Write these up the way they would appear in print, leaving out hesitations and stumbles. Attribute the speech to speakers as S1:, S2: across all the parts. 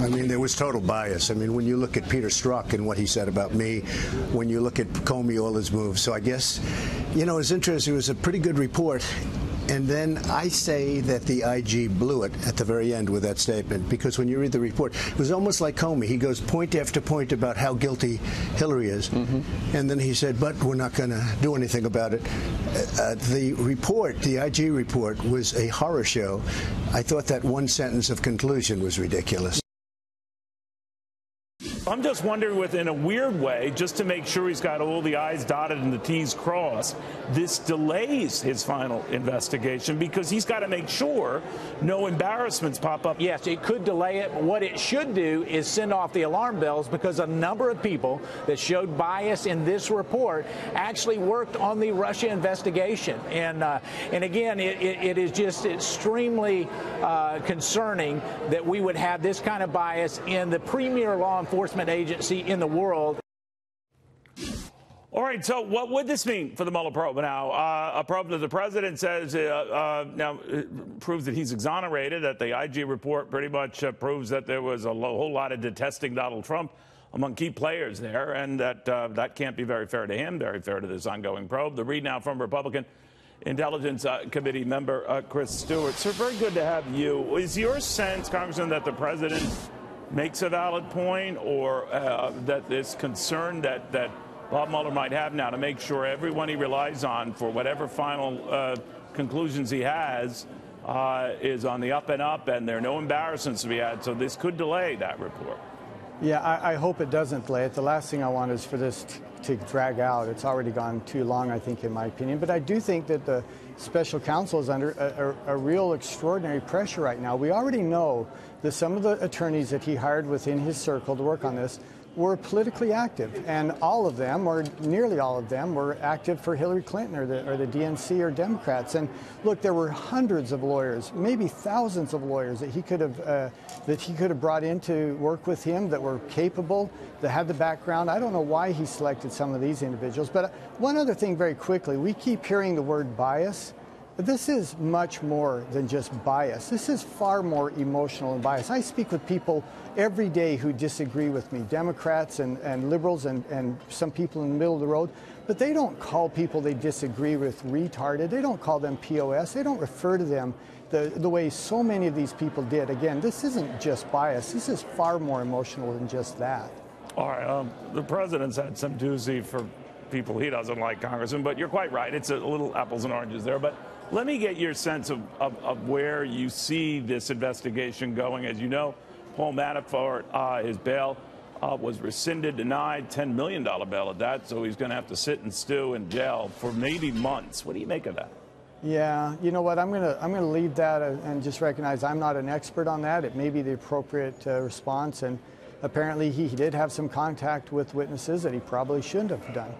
S1: I mean, there was total bias. I mean, when you look at Peter Strzok and what he said about me, when you look at Comey, all his moves. So I guess, you know, it's interesting. It was a pretty good report. And then I say that the IG blew it at the very end with that statement, because when you read the report, it was almost like Comey. He goes point after point about how guilty Hillary is. And then he said, but we're not going to do anything about it. The report, the IG report, was a horror show. I thought that one sentence of conclusion was ridiculous.
S2: I'm just wondering, in a weird way, just to make sure he's got all the I's dotted and the T's crossed, this delays his final investigation because he's got to make sure no embarrassments pop up.
S3: Yes, it could delay it, but what it should do is send off the alarm bells, because a number of people that showed bias in this report actually worked on the Russia investigation. And again, it is just extremely concerning that we would have this kind of bias in the premier law enforcement agency in the world.
S2: All right, so what would this mean for the Mueller probe now? A probe that the president says now proves that he's exonerated, that the IG report pretty much proves that there was a whole lot of detesting Donald Trump among key players there, and that that can't be very fair to him, very fair to this ongoing probe. The read now from Republican Intelligence Committee member Chris Stewart. Sir, very good to have you. Is your sense, Congressman, that the president makes a valid point, or that this concern that Bob Mueller might have now to make sure everyone he relies on for whatever final conclusions he has is on the up and up, and there are no embarrassments to be had, so this could delay that report?
S4: Yeah, I hope it doesn't delay it. The last thing I want is for this to drag out. It's already gone too long, I think, in my opinion. But I do think that the special counsel is under a real extraordinary pressure right now. We already know that some of the attorneys that he hired within his circle to work on this were politically active, and all of them, or nearly all of them, were active for Hillary Clinton or the DNC or Democrats. And look, there were hundreds of lawyers, maybe thousands of lawyers that he could have brought in to work with him that were capable, that had the background. I don't know why he selected some of these individuals. But one other thing, very quickly, we keep hearing the word bias. This is much more than just bias. This is far more emotional than bias. I speak with people every day who disagree with me, Democrats and liberals and some people in the middle of the road, but they don't call people they disagree with retarded. They don't call them POS. They don't refer to them the way so many of these people did. Again, this isn't just bias. This is far more emotional than just that.
S2: All right, the president's had some doozy for people he doesn't like, Congressman, but you're quite right. It's a little apples and oranges there. But let me get your sense of where you see this investigation going. As you know, Paul Manafort, his bail was rescinded, denied, $10 million bail at that, so he's going to have to sit and stew in jail for maybe months. What do you make of that?
S4: Yeah, you know what, I'm gonna leave that and just recognize I'm not an expert on that. It may be the appropriate response, and apparently he did have some contact with witnesses that he probably shouldn't have done.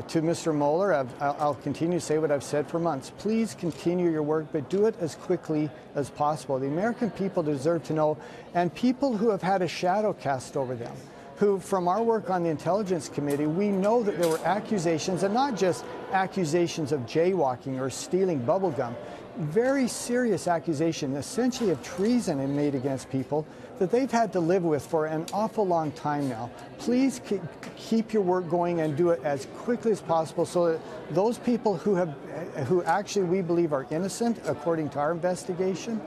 S4: To Mr. Mueller, I'll continue to say what I've said for months. Please continue your work, but do it as quickly as possible. The American people deserve to know, and people who have had a shadow cast over them, who, from our work on the Intelligence Committee, we know that there were accusations, and not just accusations of jaywalking or stealing bubble gum, very serious accusation, essentially of treason, made against people that they've had to live with for an awful long time now. Please keep your work going and do it as quickly as possible, so that those people who actually we believe are innocent, according to our investigation,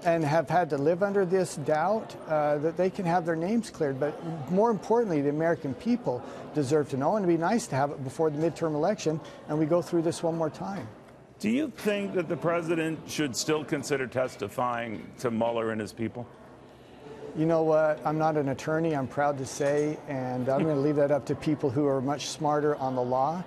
S4: and have had to live under this doubt, that they can have their names cleared. But more importantly, the American people deserve to know, and it'd be nice to have it before the midterm election, and we go through this one more time.
S2: Do you think that the president should still consider testifying to Mueller and his people?
S4: You know what? I'm not an attorney, I'm proud to say, and I'm going to leave that up to people who are much smarter on the law.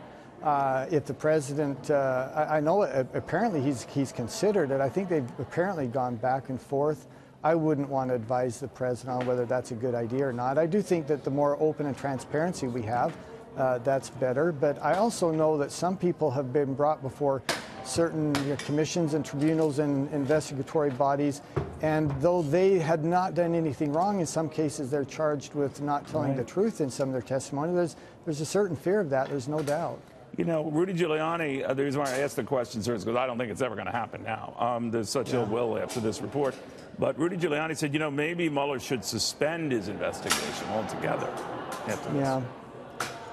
S4: If the president, I know apparently he's considered it. I think they've apparently gone back and forth. I wouldn't want to advise the president on whether that's a good idea or not. I do think that the more open and transparency we have, that's better. But I also know that some people have been brought before certain commissions and tribunals and investigatory bodies, and though they had not done anything wrong, in some cases they're charged with not telling the truth in some of their testimony. There's a certain fear of that, there's no doubt.
S2: You know, Rudy Giuliani, the reason why I asked the question, sir, is because I don't think it's ever going to happen now. There's such ill will after this report. But Rudy Giuliani said, you know, maybe Mueller should suspend his investigation altogether after this.
S4: Yeah.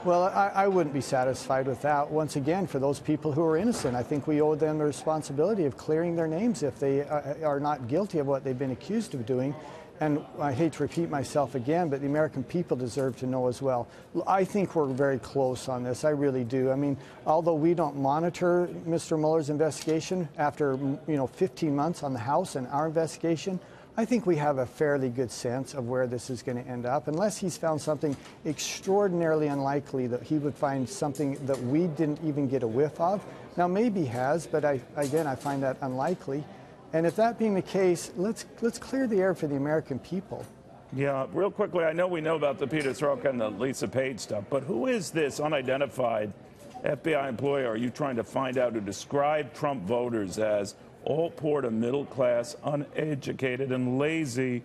S4: Well, I wouldn't be satisfied with that. Once again, for those people who are innocent, I think we owe them the responsibility of clearing their names if they are not guilty of what they've been accused of doing. And I hate to repeat myself again, but the American people deserve to know as well. I think we're very close on this. I really do. I mean, although we don't monitor Mr. Mueller's investigation after 15 months on the House and our investigation, I think we have a fairly good sense of where this is going to end up, unless he's found something extraordinarily unlikely that he would find something that we didn't even get a whiff of. Now, maybe he has, but I find that unlikely. And if that being the case, let's clear the air for the American people.
S2: Yeah, real quickly, I know we know about the Peter Strzok and the Lisa Page stuff, but who is this unidentified FBI employee are you trying to find out who described Trump voters as all poor to middle class, uneducated, and lazy?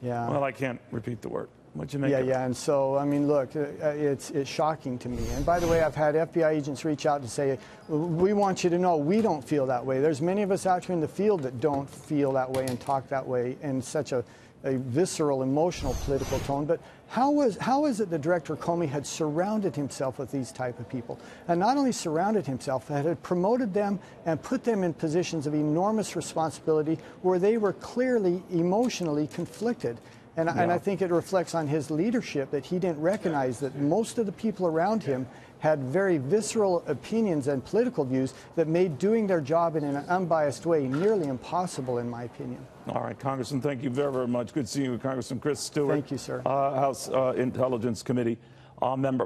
S4: Yeah.
S2: Well, I can't repeat the word. What'd you make of it?
S4: Yeah, and so, I mean, look, it's shocking to me. And by the way, I've had FBI agents reach out to say, we want you to know we don't feel that way. There's many of us out here in the field that don't feel that way and talk that way in such a visceral, emotional, political tone. But how is it that Director Comey had surrounded himself with these type of people? And not only surrounded himself, but had promoted them and put them in positions of enormous responsibility where they were clearly emotionally conflicted. And I think it reflects on his leadership that he didn't recognize that most of the people around him had very visceral opinions and political views that made doing their job in an unbiased way nearly impossible, in my opinion.
S2: All right, Congressman, thank you very, very much. Good seeing you, Congressman Chris Stewart.
S4: Thank you, sir.
S2: House Intelligence Committee member.